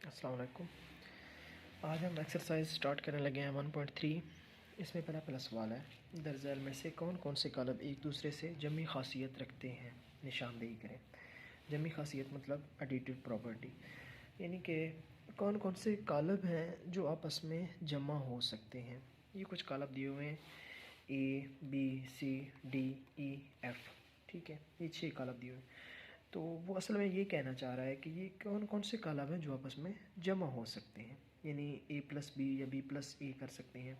अस्सलाम वालेकुम। आज हम एक्सरसाइज स्टार्ट करने लगे हैं 1.3। इसमें पहला सवाल है, दरअसल में से कौन कौन से कालब एक दूसरे से जमी खासियत रखते हैं, निशानदेही करें। जमी खासियत मतलब एडिटिव प्रॉपर्टी, यानी कि कौन कौन से कालब हैं जो आपस में जमा हो सकते हैं। ये कुछ कालब दिए हुए हैं, ABCDEF, ठीक है, ये 6 कालब दिए हुए हैं। तो वो असल में ये कहना चाह रहा है कि ये कौन कौन से कालब हैं जो आपस में जमा हो सकते हैं, यानी A+B या B+A कर सकते हैं।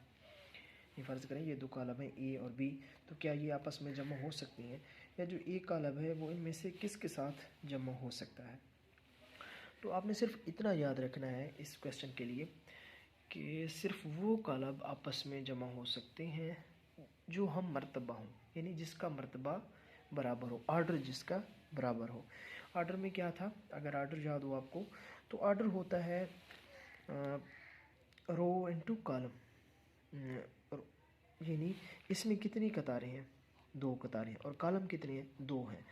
ये फ़र्ज़ करें ये 2 कालब हैं A और B, तो क्या ये आपस में जमा हो सकती हैं, या जो एक कालब है वो इनमें से किसके साथ जमा हो सकता है। तो आपने सिर्फ इतना याद रखना है इस क्वेश्चन के लिए कि सिर्फ वो कालब आपस में जमा हो सकते हैं जो हम मर्तबा हों, यानी जिसका मर्तबा बराबर हो, आर्डर जिसका बराबर हो। आर्डर में क्या था, अगर आर्डर याद हो आपको, तो आर्डर होता है रो इनटू कॉलम, यानी इसमें कितनी कतारें हैं, 2 कतारें, और कॉलम कितने हैं, 2 हैं।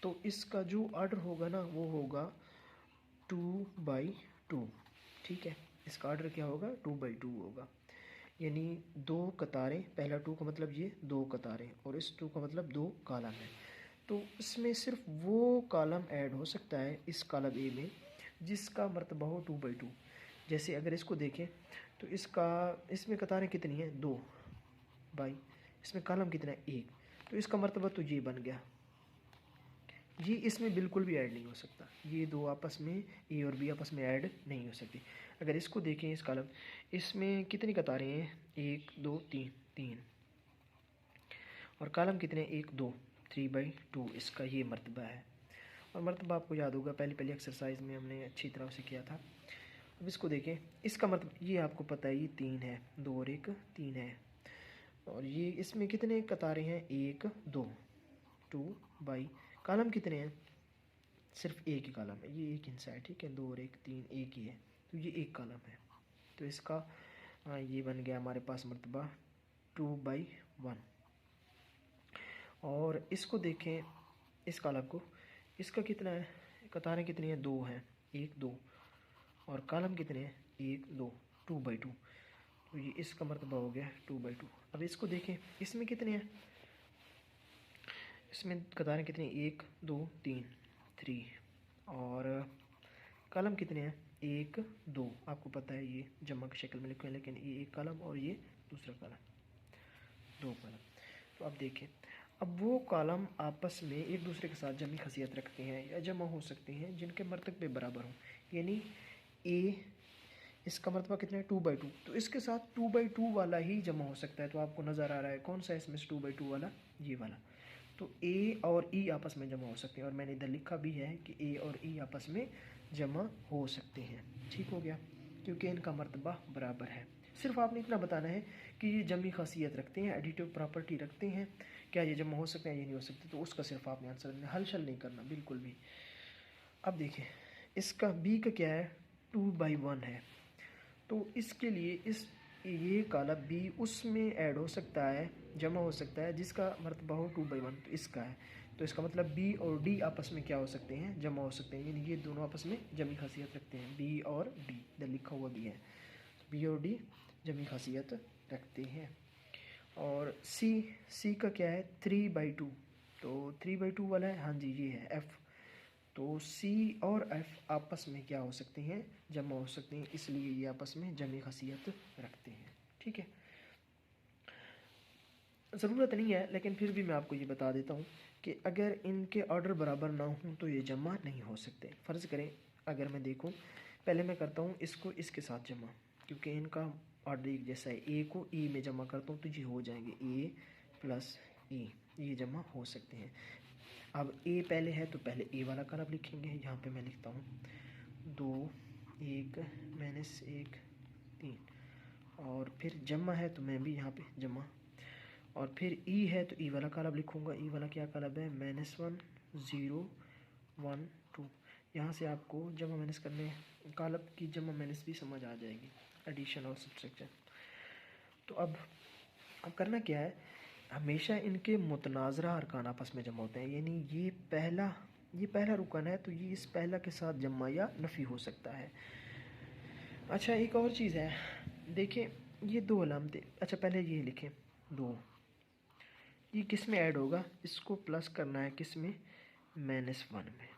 तो इसका जो आर्डर होगा ना वो होगा 2/2, ठीक है। इसका आर्डर क्या होगा, 2/2 होगा, यानी 2 कतारें, पहला 2 का मतलब ये 2 कतारें, और इस 2 का मतलब 2 कॉलम है। तो इसमें सिर्फ वो कॉलम ऐड हो सकता है इस कॉलम ए में जिसका मर्तबा हो 2/2। जैसे अगर इसको देखें तो इसमें कतारें कितनी हैं, 2 बाई, इसमें कॉलम कितना है, 1, तो इसका मर्तबा तो ये बन गया। ये इसमें बिल्कुल भी ऐड नहीं हो सकता, ये 2 आपस में, ए और बी आपस में ऐड नहीं हो सकती। अगर इसको देखें, इस कॉलम, इसमें कितनी कतारें हैं, 1 2 3, 3, और कॉलम कितने, 1 2, 3/2 इसका ये मर्तबा है। और मर्तबा आपको याद होगा, पहली एक्सरसाइज में हमने अच्छी तरह से किया था। अब इसको देखें, इसका मतलब ये आपको पता है, ये 3 है, 2 और 1 3 है, और ये इसमें कितने कतारें हैं, 1 2, 2 बाई, कॉलम कितने हैं, सिर्फ एक ही कॉलम है, ये एक हिस्सा है, ठीक है, 2 और 1 3, एक ही है, तो ये एक कॉलम है। तो इसका ये बन गया हमारे पास मर्तबा 2/1। और इसको देखें, इस कॉलम को, इसका कितना है, कतारें कितनी हैं, 2 हैं, 1 2, और कॉलम कितने हैं, 1 2, 2/2, तो ये इसका मर्तबा हो गया 2/2। अब इसको देखें, इसमें कितने हैं, इसमें कतारें कितनी हैं, 1 2 3, 3, और कॉलम कितने हैं, 1 2, आपको पता है ये जमा की शक्ल में लिखे हैं, लेकिन ये एक कॉलम और ये दूसरा कॉलम, 2 कॉलम। तो अब देखें, अब वो कॉलम आपस में एक दूसरे के साथ जमी खसियत रखते हैं या जमा हो सकते हैं जिनके मर्तबे बराबर हों, यानी ए, इसका मर्तबा कितना है, 2/2, तो इसके साथ 2/2 वाला ही जमा हो सकता है। तो आपको नज़र आ रहा है कौन सा है इसमें से 2/2 वाला, ये वाला। तो ए और ई आपस में जमा हो सकते हैं, और मैंने इधर लिखा भी है कि ए और ई आपस में जमा हो सकते हैं, ठीक हो गया, क्योंकि इनका मर्तबा बराबर है। सिर्फ आपने इतना बताना है कि ये जमी खासियत रखते हैं, एडिटिव प्रॉपर्टी रखते हैं, क्या ये जमा हो सकते हैं, ये नहीं हो सकते, तो उसका सिर्फ आपने आंसर देना, हल शल नहीं करना बिल्कुल भी। अब देखिए, इसका बी का क्या है, 2/1 है, तो इसके लिए ये काला बी उसमें ऐड हो सकता है, जमा हो सकता है जिसका मर्तबा हो 2/1, तो इसका है। तो इसका मतलब बी और डी आपस में क्या हो सकते हैं, जमा हो सकते हैं, यानी ये दोनों आपस में जमी खासियत रखते हैं, बी और डी, इधर लिखा हुआ भी है, बी और डी जमी खासियत रखते हैं। और सी का क्या है, 3/2, तो 3/2 वाला है, हाँ जी ये है एफ़। तो सी और एफ़ आपस में क्या हो सकते हैं, जमा हो सकते हैं, इसलिए ये आपस में जमी खासियत रखते हैं, ठीक है। ज़रूरत नहीं है, लेकिन फिर भी मैं आपको ये बता देता हूँ कि अगर इनके ऑर्डर बराबर ना हों तो ये जमा नहीं हो सकते। फ़र्ज़ करें, अगर मैं देखूँ, पहले मैं करता हूँ इसको इसके साथ जमा, क्योंकि इनका ऑर्डर एक जैसा है। ए को ई में जमा करता हूँ तो ये हो जाएंगे ए प्लस ई, ये जमा हो सकते हैं। अब ए पहले है तो पहले ए वाला करब लिखेंगे, यहाँ पे मैं लिखता हूँ 2 1 -1 3, और फिर जमा है तो मैं भी यहाँ पे जमा, और फिर ई है तो ई वाला कालब लिखूँगा। ई वाला क्या कालब है, -1 0 1 2। यहाँ से आपको जमा माइनस करने, कालब की जमा माइनस भी समझ आ जाएगी, एडिशन और सब्ट्रैक्शन। तो अब करना क्या है, हमेशा इनके मुतनाज़रा अरकान आपस में जमा होते हैं, यानी ये पहला रुकन है तो ये इस पहला के साथ जमा या नफ़ी हो सकता है। अच्छा एक और चीज़ है, देखिए ये दो अलामतें, अच्छा पहले ये लिखें दो, ये किस में ऐड होगा, इसको प्लस करना है किस में, -1 में,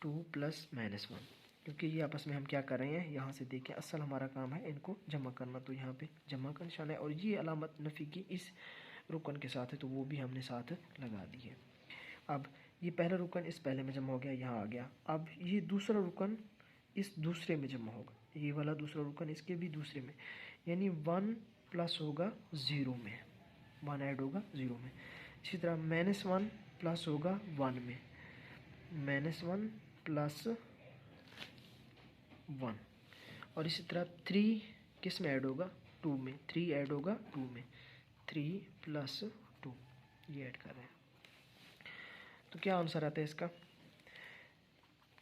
2 + -1, क्योंकि ये आपस में हम क्या कर रहे हैं, यहाँ से देखें असल हमारा काम है इनको जमा करना, तो यहाँ पे जमा का निशान है और ये अलामत नफ़ी की इस रुकन के साथ है, तो वो भी हमने साथ लगा दी है। अब ये पहला रुकन इस पहले में जमा हो गया, यहाँ आ गया, अब ये दूसरा रुकन इस दूसरे में जमा होगा, ये वाला दूसरा रुकन इसके भी दूसरे में, यानी 1 प्लस होगा 0 में, 1 ऐड होगा 0 में। इसी तरह -1 प्लस होगा 1 में, -1 प्लस 1, और इसी तरह 3 किस में ऐड होगा, 2 में, 3 ऐड होगा 2 में, 3 + 2 ये ऐड कर रहे हैं। तो क्या आंसर आता है इसका,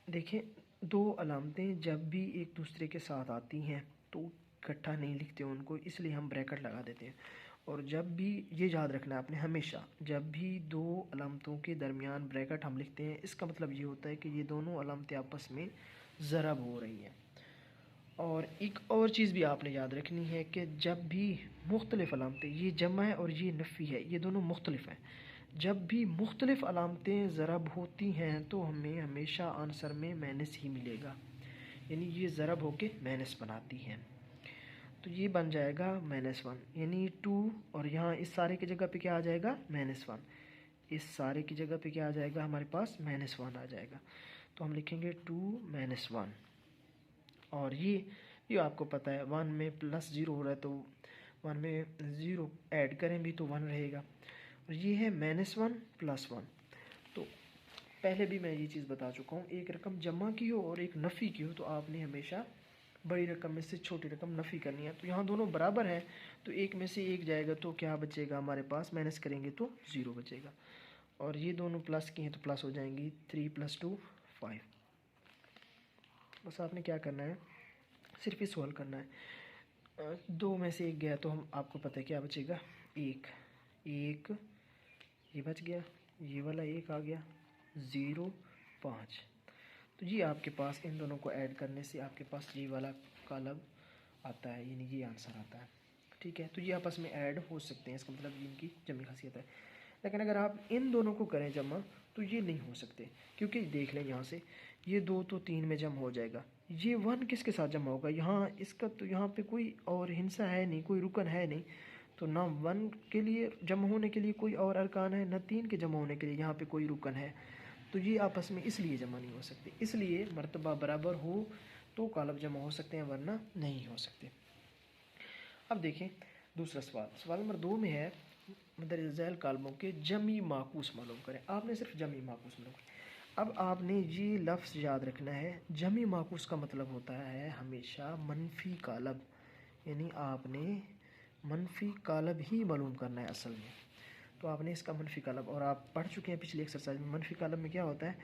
देखिए दो अलामतें जब भी एक दूसरे के साथ आती हैं तो इकट्ठा नहीं लिखते उनको, इसलिए हम ब्रैकेट लगा देते हैं। और जब भी, ये याद रखना है आपने हमेशा, जब भी दो अलामतों के दरमियान ब्रैकेट हम लिखते हैं, इसका मतलब ये होता है कि ये दोनों अलामतें आपस में ज़रब हो रही हैं। और एक और चीज़ भी आपने याद रखनी है कि जब भी मुख्तलिफ़ अलामतें, ये जमा है और ये नफ़ी है, ये दोनों मुख्तलिफ़ हैं, जब भी मुख्तलिफ़ अलामतें ज़रब होती हैं तो हमें हमेशा आंसर में माइनस ही मिलेगा, यानी ये ज़रब होके माइनस बनाती हैं। तो ये बन जाएगा -1, यानी 2, और यहाँ इस सारे की जगह पे क्या आ जाएगा, -1, इस सारे की जगह पे क्या आ जाएगा हमारे पास, -1 आ जाएगा। तो हम लिखेंगे 2 - 1, और ये आपको पता है 1 में +0 हो रहा है, तो 1 में 0 ऐड करें भी तो 1 रहेगा, और ये है -1 + 1। तो पहले भी मैं ये चीज़ बता चुका हूँ, एक रकम जमा की हो और एक नफ़ी की हो तो आपने हमेशा बड़ी रकम में से छोटी रकम नफ़ी करनी है। तो यहाँ दोनों बराबर हैं, तो एक में से एक जाएगा तो क्या बचेगा हमारे पास, माइनस करेंगे तो 0 बचेगा, और ये दोनों प्लस की हैं तो प्लस हो जाएंगी, 3 + 2 5। बस आपने क्या करना है, सिर्फ इस सॉल्व करना है। दो में से एक गया तो हम, आपको पता है क्या बचेगा, एक, ये बच गया, ये वाला एक आ गया, 0 5। तो ये आपके पास इन दोनों को ऐड करने से आपके पास ये वाला कॉलम आता है, यानी ये आंसर आता है। ठीक है, तो ये आपस में ऐड हो सकते हैं, इसका मतलब ये इनकी जमी खासियत है। लेकिन अगर आप इन दोनों को करें जमा तो ये नहीं हो सकते, क्योंकि देख लें यहाँ से, ये 2 तो 3 में जमा हो जाएगा, ये 1 किसके साथ जमा होगा, यहाँ इसका, तो यहाँ पे कोई और हिस्सा है नहीं, कोई रुकन है नहीं, तो ना 1 के लिए जमा होने के लिए कोई और अरकान है, ना 3 के जमा होने के लिए यहाँ पे कोई रुकन है, तो ये आपस में इसलिए जमा नहीं हो सकते। इसलिए मर्तबा बराबर हो तो कॉलम जमा हो सकते हैं, वरना नहीं हो सकते। अब देखें दूसरा सवाल, सवाल नंबर 2 में है, मदर झैल कालमों के जमी माकूस मालूम करें। आपने सिर्फ जमी माकूस मालूम करें। अब आपने ये लफ्ज़ याद रखना है, जमी माकूस का मतलब होता है हमेशा मनफी कालब, यानी आपने मनफी कालब ही मालूम करना है असल में। तो आपने इसका मनफी कालब, और आप पढ़ चुके हैं पिछली एक्सरसाइज में, मनफी कालब में क्या होता है,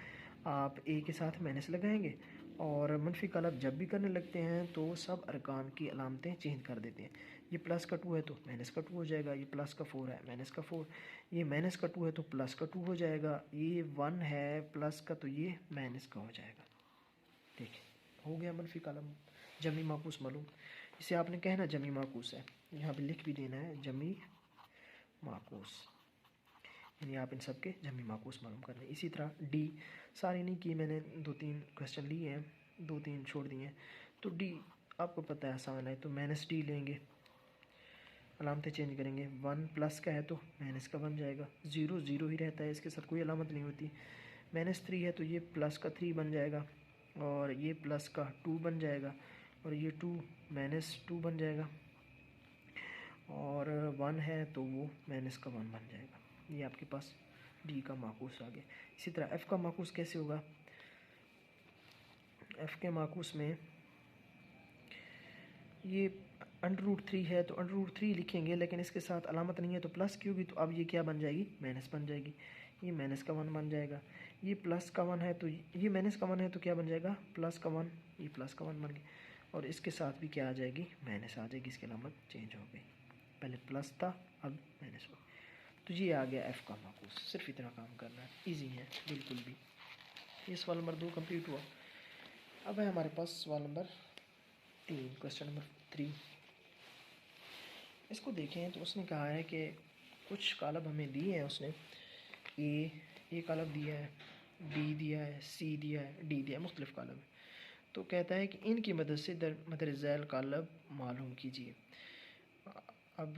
आप ए के साथ माइनस लगाएंगे, और मनफी कालब जब भी करने लगते हैं तो सब अरकान की अलामतें चेंज कर देते हैं। ये प्लस का 2 है तो माइनस का 2 हो जाएगा, ये प्लस का 4 है माइनस का 4, ये माइनस का 2 है तो प्लस का 2 हो जाएगा, ये 1 है प्लस का तो ये माइनस का हो जाएगा। देखिए हो गया मनफी कालम, जमी माकूस मालूम। इसे आपने कहना जमी माकूस है, यहाँ पे लिख भी देना है जमी माकूस, यानी आप इन सब के जमी माकूस मालूम करना है। इसी तरह डी, सारी नहीं की मैंने, 2-3 क्वेश्चन लिए हैं, 2-3 छोड़ दिए हैं। तो डी आपको पता है आसान है, तो -d लेंगे, अलामतें चेंज करेंगे, 1 प्लस का है तो माइनस का बन जाएगा, 0 0 ही रहता है, इसके साथ कोई अलामत नहीं होती। -3 है तो ये प्लस का 3 बन जाएगा, और ये प्लस का 2 बन जाएगा, और ये 2 -2 बन जाएगा, और 1 है तो वो माइनस का 1 बन जाएगा। ये आपके पास डी का माकूस आ गया। इसी तरह एफ़ का माकूस कैसे होगा, एफ़ के माकूस में ये √3 है तो √3 लिखेंगे, लेकिन इसके साथ अलामत नहीं है तो प्लस की होगी, तो अब ये क्या बन जाएगी, माइनस बन जाएगी, ये माइनस का 1 बन जाएगा। ये प्लस का 1 है तो ये माइनस का 1 है तो क्या बन जाएगा, प्लस का 1, ये प्लस का 1 बन गया, और इसके साथ भी क्या आ जाएगी, माइनस आ जाएगी, इसकी अलामत चेंज हो गई, पहले प्लस था अब माइनस हो। तो ये आ गया एफ़ का माकूस, सिर्फ इतना काम करना है, ईजी है बिल्कुल भी। ये सवाल नंबर 2 कंप्लीट हुआ। अब है हमारे पास सवाल नंबर 3, क्वेश्चन नंबर 3। इसको देखें तो उसने कहा है कि कुछ कालब हमें दिए हैं उसने, ए कालब दिया है, बी दिया है, सी दिया है, डी दिया है, मुख्तलिफ कालब है। तो कहता है कि इनकी मदद से मदर ज़ैल कालब मालूम कीजिए। अब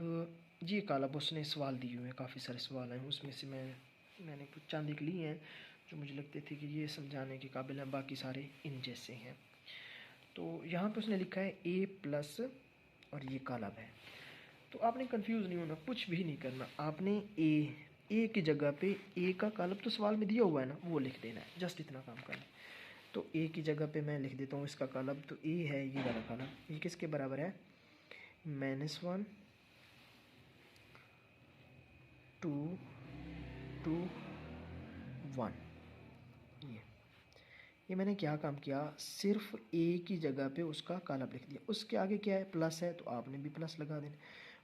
ये कालब उसने सवाल दिए हुए हैं, काफ़ी सारे सवाल हैं, उसमें से मैंने कुछ चंद एक लिए हैं जो मुझे लगते थे कि ये समझाने के काबिल हैं, बाकी सारे इन जैसे हैं। तो यहाँ पे उसने लिखा है ए प्लस और ये कालब है। तो आपने कंफ्यूज नहीं होना, कुछ भी नहीं करना, आपने ए की जगह पे ए का कालब तो सवाल में दिया हुआ है ना, वो लिख देना है, जस्ट इतना काम करना है। तो ए की जगह पे मैं लिख देता हूँ इसका कालब, तो ए है ये वाला कालब, ये किसके बराबर है, -1 2 2 1। ये मैंने क्या काम किया, सिर्फ ए की जगह पे उसका कालब लिख दिया। उसके आगे क्या है, प्लस है, तो आपने भी प्लस लगा देना।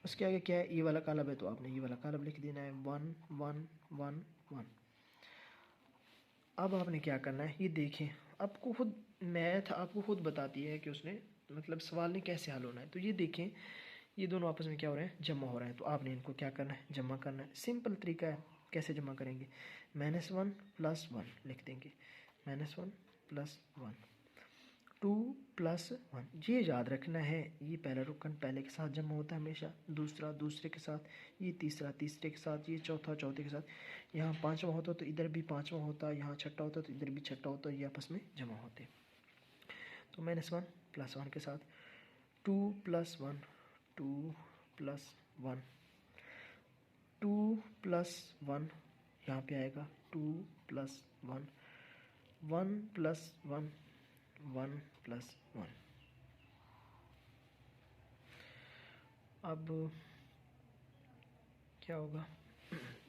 उसके आगे क्या है, ये वाला कालब है, तो आपने ये वाला कालब लिख देना है, 1 1 1 1। अब आपने क्या करना है, ये देखें, आपको खुद मैथ आपको खुद बताती है कि उसने मतलब सवाल ने कैसे हल होना है। तो ये देखें, ये दोनों आपस में क्या हो रहे हैं, जमा हो रहे हैं। तो आपने इनको क्या करना है, जमा करना है। सिंपल तरीका है, कैसे जमा करेंगे, -1 + 1 लिख देंगे, -1 + 1, 2 + 1। ये याद रखना है, ये पहला रुकन पहले के साथ जमा होता है हमेशा, दूसरा दूसरे के साथ, ये तीसरा तीसरे के साथ, ये चौथा चौथे के साथ। यहाँ पाँचवा होता तो इधर भी पाँचवा होता, यहाँ छठा होता तो इधर भी छठा होता, ये आपस में जमा होते। तो -1 + 1 के साथ 2 + 1 2 + 1 2 + 1 यहाँ पे आएगा 2 + 1 1 + 1 1 + 1। अब क्या होगा,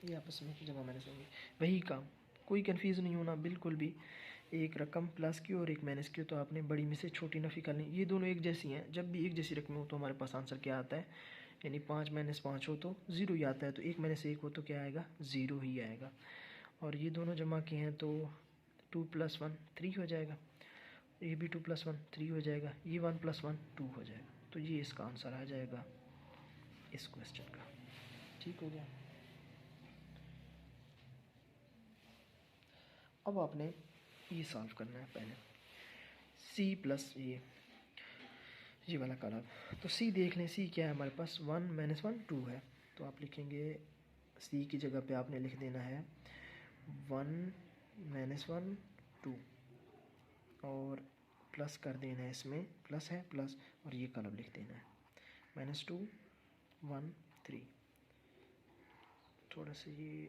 ये आपस में जमा माइनस होंगे, वही काम, कोई कंफ्यूज नहीं होना बिल्कुल भी। एक रकम प्लस की और एक माइनस की हो तो आपने बड़ी में से छोटी नफ़ी करनी। ये दोनों एक जैसी हैं, जब भी एक जैसी रकम हो तो हमारे पास आंसर क्या आता है, यानी 5 - 5 हो तो 0 ही आता है, तो 1 - 1 हो तो क्या आएगा, 0 ही आएगा। और ये दोनों जमा किए हैं तो 2 + 1 3 हो जाएगा, ये भी 2 + 1 3 हो जाएगा, ये 1 + 1 2 हो जाएगा। तो ये इसका आंसर आ जाएगा इस क्वेश्चन का। ठीक हो गया। अब आपने ये सॉल्व करना है पहले, सी प्लस ये वाला कालब। तो सी देख लें, सी क्या है हमारे पास, 1 - 1 2 है। तो आप लिखेंगे सी की जगह पे आपने लिख देना है 1 - 1 2 और प्लस कर देना है, इसमें प्लस है प्लस, और ये कालब लिख देना है -2 1 3। थोड़ा सा ये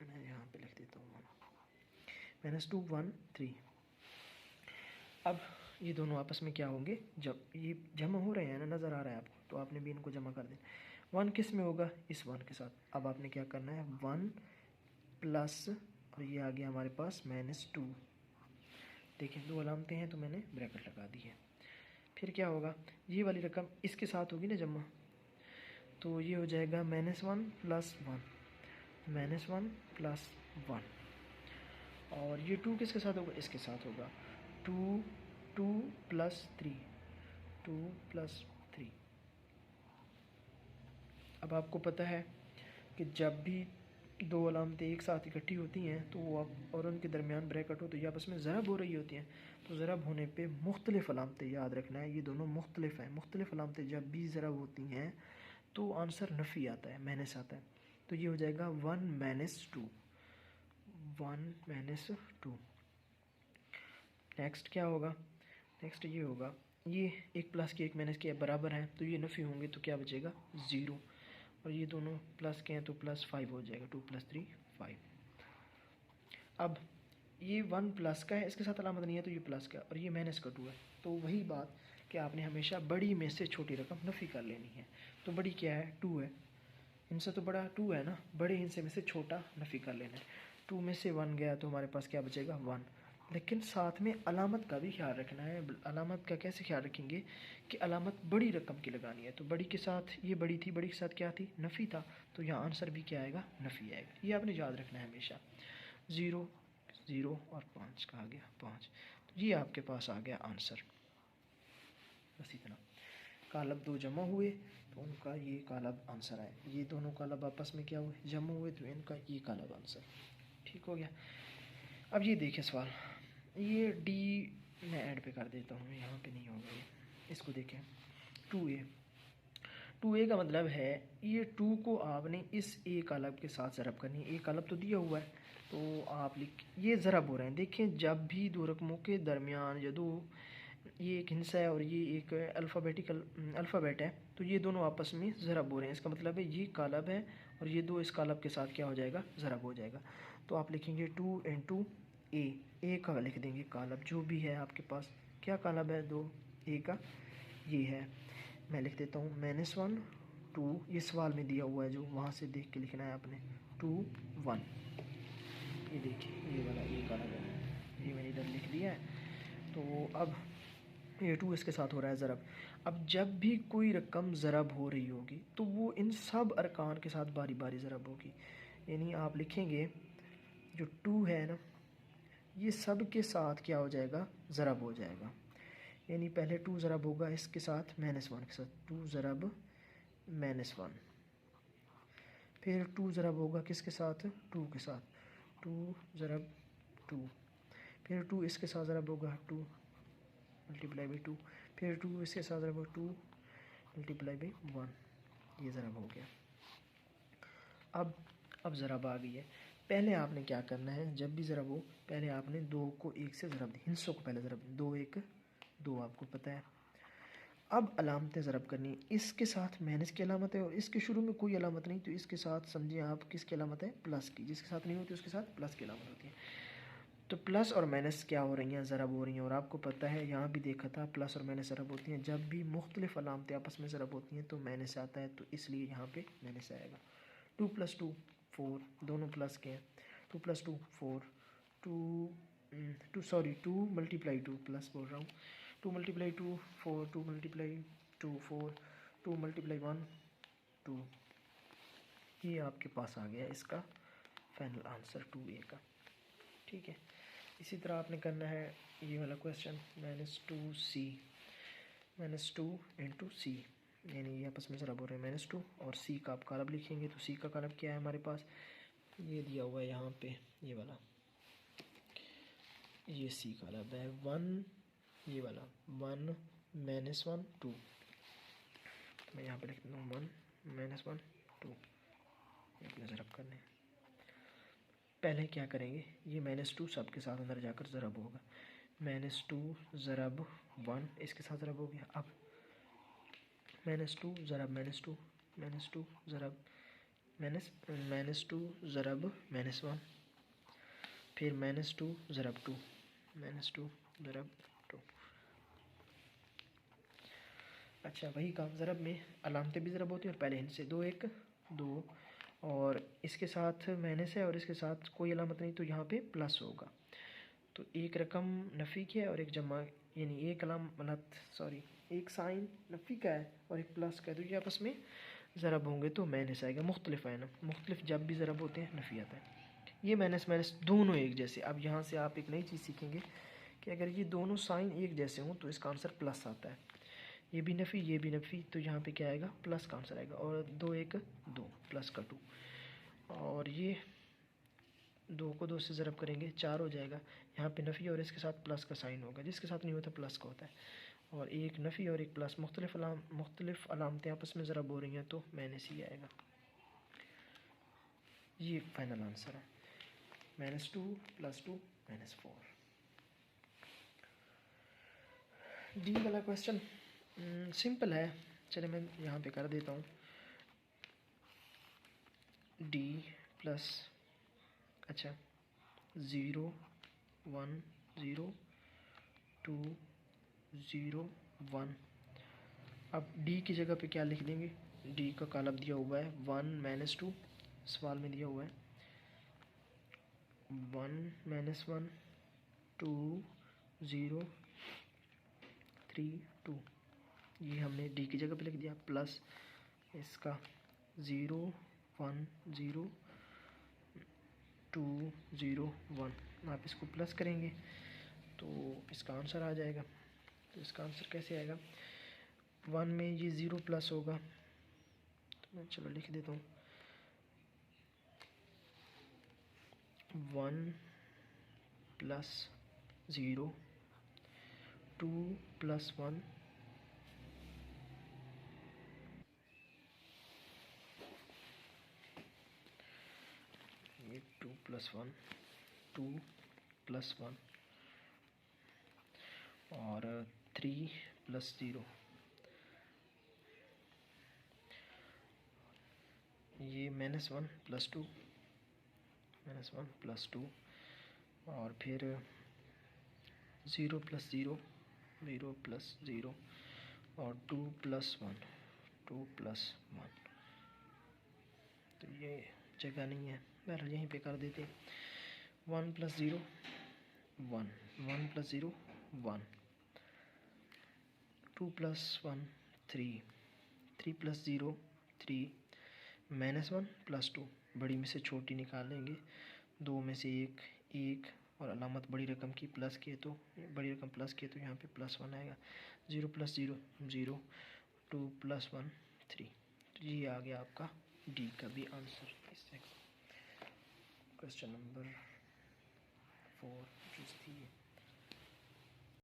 मैं यहाँ पे लिख देता हूँ -2 1 3। अब ये दोनों आपस में क्या होंगे, जब ये जमा हो रहे हैं ना, नज़र आ रहा है आपको, तो आपने भी इनको जमा कर देना। 1 किस में होगा, इस 1 के साथ। अब आपने क्या करना है, 1 प्लस, और ये आ गया हमारे पास -2। देखिए दो अलामतें हैं तो मैंने ब्रैकेट लगा दी है। फिर क्या होगा, ये वाली रकम इसके साथ होगी ना जमा, तो ये हो जाएगा -1 + 1 -1 + 1। और ये 2 किसके साथ होगा, इसके साथ होगा, 2 2 + 3 2 + 3। अब आपको पता है कि जब भी दो अलामतें एक साथ इकट्ठी होती हैं तो वो आप और उनके दरमियान ब्रैकेट हो तो ये आपस में ज़रब हो रही होती हैं। तो ज़रब होने पे मुख्तलिफ अलामतें याद रखना है, ये दोनों मुख्तलिफ हैं। मुख्तलिफ अलामतें जब भी ज़रब होती हैं तो आंसर नफ़ी आता है, माइनस आता है। तो ये हो जाएगा 1 - 2 1 - 2। नेक्स्ट क्या होगा, नेक्स्ट ये होगा, ये एक प्लस के एक माइनस के बराबर हैं तो ये नफ़ी होंगे तो क्या बचेगा, 0। और ये दोनों प्लस के हैं तो +5 हो जाएगा, 2 + 3 5। अब ये 1 प्लस का है, इसके साथ अलामत नहीं है तो ये प्लस का, और ये माइनस का 2 है। तो वही बात कि आपने हमेशा बड़ी में से छोटी रकम नफ़ी कर लेनी है। तो बड़ी क्या है, 2 है, इनसे तो बड़ा 2 है ना, बड़े इनसे में से छोटा नफ़ी कर लेना है। 2 में से 1 गया तो हमारे पास क्या बचेगा, 1। लेकिन साथ में अलामत का भी ख्याल रखना है। अलामत का कैसे ख्याल रखेंगे कि अलामत बड़ी रकम की लगानी है, तो बड़ी के साथ ये बड़ी थी, बड़ी के साथ क्या थी, नफ़ी था, तो यहाँ आंसर भी क्या आएगा, नफ़ी आएगा। ये आपने याद रखना है हमेशा। 0 0 और 5 कहा गया 5, तो ये आपके पास आ गया आंसर। बस इतना। कालब दो जमा हुए तो उनका ये कालब आंसर आए। ये दोनों कालब आपस में क्या हुए, जमा हुए, तो इनका ये कालब आंसर। ठीक हो गया। अब ये देखिए सवाल, ये डी मैं ऐड पे कर देता हूँ, यहाँ पे नहीं होगा ये। इसको देखें 2a। 2a का मतलब है ये 2 को आपने इस ए कालब के साथ ज़रब करनी है। ए कालब तो दिया हुआ है तो आप लिख, ये ज़रब हो रहे हैं। देखें जब भी दो रकमों के दरमियान या दो, ये एक हिंसा है और ये एक अल्फ़ाबेट है, तो ये दोनों आपस में ज़रब हो रहे हैं। इसका मतलब है ये कालब है और ये दो इस कालब के साथ क्या हो जाएगा, ज़रब हो जाएगा। तो आप लिखेंगे 2 इंटू ए का लिख देंगे कालब, जो भी है आपके पास। क्या कालब है दो ए का, ये है। मैं लिख देता हूँ -1 2, ये सवाल में दिया हुआ है जो, वहाँ से देख के लिखना है आपने। 2 1, ये देखिए ये वाला ए कालब है, ये मैंने इधर लिख दिया है। तो अब ये 2 इसके साथ हो रहा है ज़रब। अब जब भी कोई रकम ज़रब हो रही होगी तो वो इन सब अरकान के साथ बारी बारी ज़रब होगी। यानी आप लिखेंगे जो 2 है ना, ये सब के साथ क्या हो जाएगा, ज़रब हो जाएगा। यानी पहले 2 ज़रब होगा इसके साथ -1 के साथ, 2 ज़रब -1। फिर 2 ज़रब होगा किसके साथ, 2 के साथ, 2 ज़रब 2। फिर 2 इसके साथ ज़रब होगा 2 मल्टीप्लाई बाई 2। फिर 2 इसके साथ ज़रब होगा 2 मल्टीप्लाई बाई 1। ये ज़रब हो गया। अब ज़रब आ गई है। पहले आपने क्या करना है, जब भी ज़रब हो पहले आपने 2 को 1 से ज़रब दी, हिस्सों को पहले ज़रब दी। 2 1 2 आपको पता है। अब अलामतें ज़रब करनी, इसके साथ माइनस की अलामत है और इसके शुरू में कोई अलामत नहीं, तो इसके साथ समझिए आप किसकी अलामत है, प्लस की। जिसके साथ नहीं होती उसके साथ प्लस की अलामत होती है। तो प्लस और माइनस क्या हो रही हैं, ज़रब हो रही हैं। और आपको पता है यहाँ भी देखा था प्लस और माइनस ज़रब होती हैं। जब भी मुख्तलिफ अलामतें आपस में ज़रब होती हैं तो माइनस आता है, तो इसलिए यहाँ पे माइनस आएगा। 2 + 2 4, दोनों प्लस के हैं। 2 + 2 4, 2 2 मल्टीप्लाई 2 प्लस बोल रहा हूँ, 2 मल्टीप्लाई 2 4, 2 मल्टीप्लाई 2 4, 2 मल्टीप्लाई 1 2। ये आपके पास आ गया इसका फाइनल आंसर 2a का। ठीक है। इसी तरह आपने करना है ये वाला क्वेश्चन, -2c, -2 इंटू सी, यानी ये आपस में ज़रब हो रहे हैं। -2 और c का आप कालब लिखेंगे, तो c का कालब क्या है हमारे पास, ये दिया हुआ है यहाँ पे, ये वाला, ये c कालब है 1, ये वाला 1 -1 2। मैं यहाँ पे लिख देता हूँ 1 -1 2। ये अपने ज़रब करने हैं। पहले क्या करेंगे, ये -2 सब के साथ अंदर जाकर ज़रब होगा। -2 ज़रब 1 इसके साथ ज़रब हो गया। अब -2 ज़रब -2, -2 ज़रब -2 ज़रब -1, फिर -2 ज़रब 2, -2 ज़रब 2। अच्छा, वही काम ज़रब में अलामतें भी ज़रब होती हैं और पहले इनसे 2 1 2, और इसके साथ माइनस है और इसके साथ कोई अलामत नहीं, तो यहाँ पे प्लस होगा। तो एक रकम नफ़ी की है और एक जमा, यानी एक अलामत एक साइन नफ़ी का है और एक प्लस का है, तो ये आपस में ज़रब होंगे तो माइनस आएगा। मुख्तलिफ है ना, मुख्तलिफ जब भी ज़रब होते हैं नफ़ी आता है। ये माइनस माइनस दोनों एक जैसे। अब यहाँ से आप एक नई चीज़ सीखेंगे कि अगर ये दोनों साइन एक जैसे हों तो इसका आंसर प्लस आता है। ये भी नफ़ी ये भी नफ़ी, तो यहाँ पे क्या आएगा, प्लस का आंसर आएगा। और 2 1 2 प्लस का 2, और ये 2 को 2 से ज़रब करेंगे 4 हो जाएगा। यहाँ पे नफ़ी और इसके साथ प्लस का साइन होगा, जिसके साथ नहीं होता प्लस का होता है। और एक नफ़ी और एक प्लस, मुख्तलिफ अलामतें आपस में ज़रब हो रही हैं तो माइनस ही आएगा। ये फाइनल आंसर है, -2 + 2 -4। डी वाला क्वेश्चन सिंपल है, चलिए मैं यहाँ पे कर देता हूँ। डी प्लस, अच्छा 0 1 0 2 0 1। अब डी की जगह पे क्या लिख देंगे, डी का कालब दिया हुआ है 1 - 2, सवाल में दिया हुआ है 1 - 1 2 0 3 2। ये हमने डी की जगह पे लिख दिया, प्लस इसका 0 1 0 2 0 1। आप इसको प्लस करेंगे तो इसका आंसर आ जाएगा। तो इसका आंसर कैसे आएगा, 1 में ये 0 प्लस होगा, तो मैं चलो लिख देता हूँ 1 प्लस 0, 2 प्लस 1, ये 2 प्लस 1, 2 प्लस 1 और 3 प्लस 0, ये -1 प्लस 2, -1 प्लस 2 और फिर 0 प्लस 0, 0 प्लस 0 और 2 प्लस 1, 2 प्लस 1। तो ये जगह नहीं है, बहरहाल यहीं पे कर देते हैं। 1 plus 0 1, 1 plus 0 1, 2 plus 1 3, 3 plus 0 3, -1 plus 2, बड़ी में से छोटी निकालेंगे, 2 में से 1 1 और अलामत बड़ी रकम की प्लस किए तो बड़ी रकम प्लस किए तो यहाँ पे +1 आएगा। 0 प्लस 0 0, 2 प्लस 1 3। तो ये आ गया आपका डी का भी आंसर। इससे क्वेश्चन नंबर 4 थी।